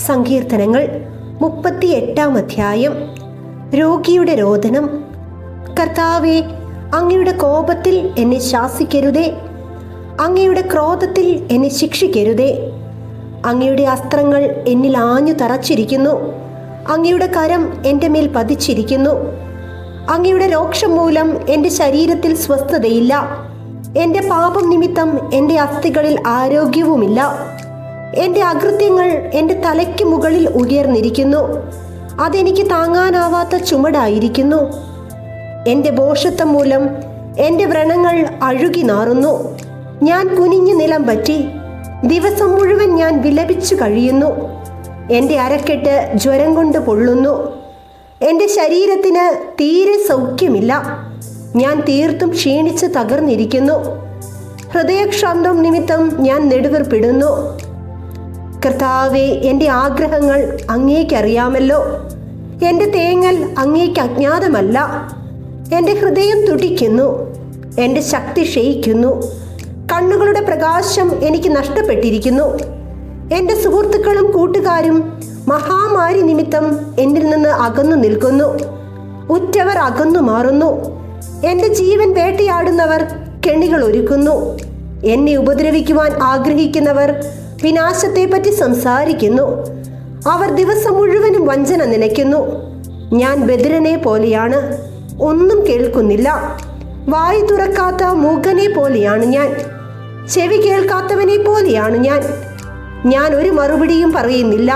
സങ്കീർത്തനങ്ങൾ 38 അധ്യായം. രോഗിയുടെ രോദനം. കർത്താവേ, അങ്ങയുടെ കോപത്തിൽ എന്നെ ശാസിക്കരുതേ, അങ്ങയുടെ ക്രോധത്തിൽ എന്നെ ശിക്ഷിക്കരുതേ. അങ്ങയുടെ അസ്ത്രങ്ങൾ എന്നിൽ ആഞ്ഞു തറച്ചിരിക്കുന്നു, അങ്ങയുടെ കരം എൻ്റെ മേൽ പതിച്ചിരിക്കുന്നു. അങ്ങയുടെ രോക്ഷം മൂലം എൻ്റെ ശരീരത്തിൽ സ്വസ്ഥതയില്ല, എൻ്റെ പാപം നിമിത്തം എൻ്റെ അസ്ഥികളിൽ ആരോഗ്യവുമില്ല. എൻ്റെ അകൃത്യങ്ങൾ എൻ്റെ തലയ്ക്ക് മുകളിൽ ഉയർന്നിരിക്കുന്നു, അതെനിക്ക് താങ്ങാനാവാത്ത ചുമടായിരിക്കുന്നു. എൻ്റെ ഭോഷത്വം മൂലം എൻ്റെ വ്രണങ്ങൾ അഴുകി നാറുന്നു. ഞാൻ കുനിഞ്ഞു നിലം പറ്റി, ദിവസം മുഴുവൻ ഞാൻ വിലപിച്ചു കഴിയുന്നു. എൻ്റെ അരക്കെട്ട് ജ്വരം കൊണ്ട് പൊള്ളുന്നു, എൻ്റെ ശരീരത്തിന് തീരെ സൗഖ്യമില്ല. ഞാൻ തീർത്തും ക്ഷീണിച്ച് തകർന്നിരിക്കുന്നു. ഹൃദയക്ഷാന്തം നിമിത്തം ഞാൻ നെടുവീർപ്പിടുന്നു. കർത്താവേ, എൻ്റെ ആഗ്രഹങ്ങൾ അങ്ങേക്കറിയാമല്ലോ, എൻ്റെ തേങ്ങൽ അങ്ങേക്ക് അജ്ഞാതമല്ല. എൻ്റെ ഹൃദയം തുടിക്കുന്നു, എൻ്റെ ശക്തി ക്ഷയിക്കുന്നു. കണ്ണുകളുടെ പ്രകാശം എനിക്ക് നഷ്ടപ്പെട്ടിരിക്കുന്നു. എൻ്റെ സുഹൃത്തുക്കളും കൂട്ടുകാരും മഹാമാരി നിമിത്തം എന്നിൽ നിന്ന് അകന്നു നിൽക്കുന്നു. ഉറ്റവർ അകന്നു മാറുന്നു. എൻ്റെ ജീവൻ വേട്ടയാടുന്നവർ കെണികൾ ഒരുക്കുന്നു. എന്നെ ഉപദ്രവിക്കുവാൻ ആഗ്രഹിക്കുന്നവർ വിനാശത്തെപ്പറ്റി സംസാരിക്കുന്നു. അവർ ദിവസം മുഴുവനും വഞ്ചന നനയ്ക്കുന്നു. ഞാൻ ബധിരനെ പോലെയാണ്, ഒന്നും കേൾക്കുന്നില്ല. വായു തുറക്കാത്ത മൂകനെ പോലെയാണ് ഞാൻ, ചെവി കേൾക്കാത്തവനെ പോലെയാണ് ഞാൻ ഒരു മറുപടിയും പറയുന്നില്ല.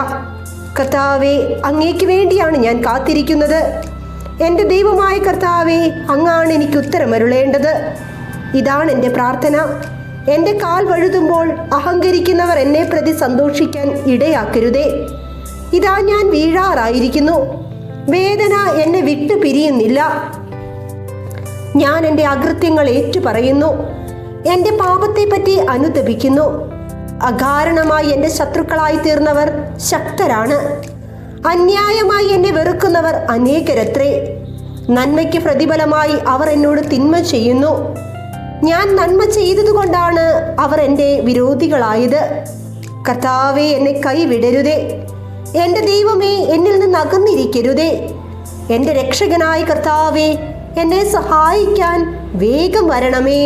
കർത്താവേ, അങ്ങേക്ക് വേണ്ടിയാണ് ഞാൻ കാത്തിരിക്കുന്നത്. എൻ്റെ ദൈവമായ കർത്താവേ, അങ്ങാണ് എനിക്ക് ഉത്തരമരുളേണ്ടത്. ഇതാണ് എൻ്റെ പ്രാർത്ഥന. എൻ്റെ കാൽ വഴുതുമ്പോൾ അഹങ്കരിക്കുന്നവർ എന്നെ പ്രതി സന്തോഷിക്കാൻ ഇടയാക്കരുതേ. ഇതാ ഞാൻ വീഴാറായിരിക്കുന്നു, വേദന എന്നെ വിട്ടു പിരിയുന്നില്ല. ഞാൻ എൻ്റെ അകൃത്യങ്ങൾ ഏറ്റുപറയുന്നു, എൻ്റെ പാപത്തെപ്പറ്റി അനുതപിക്കുന്നു. അകാരണമായി എൻ്റെ ശത്രുക്കളായി തീർന്നവർ ശക്തരാണ്. അന്യായമായി എന്നെ വെറുക്കുന്നവർ അനേകരത്രേ. നന്മയ്ക്ക് പ്രതിഫലമായി അവർ എന്നോട് തിന്മ ചെയ്യുന്നു. ഞാൻ നന്മ ചെയ്തതുകൊണ്ടാണ് അവർ എൻ്റെ വിരോധികളായത്. കർത്താവേ, എന്നെ കൈവിടരുതേ. എൻ്റെ ദൈവമേ, എന്നിൽ നിന്ന് അകന്നിരിക്കരുതേ. എൻ്റെ രക്ഷകനായ കർത്താവേ, എന്നെ സഹായിക്കാൻ വേഗം വരണമേ.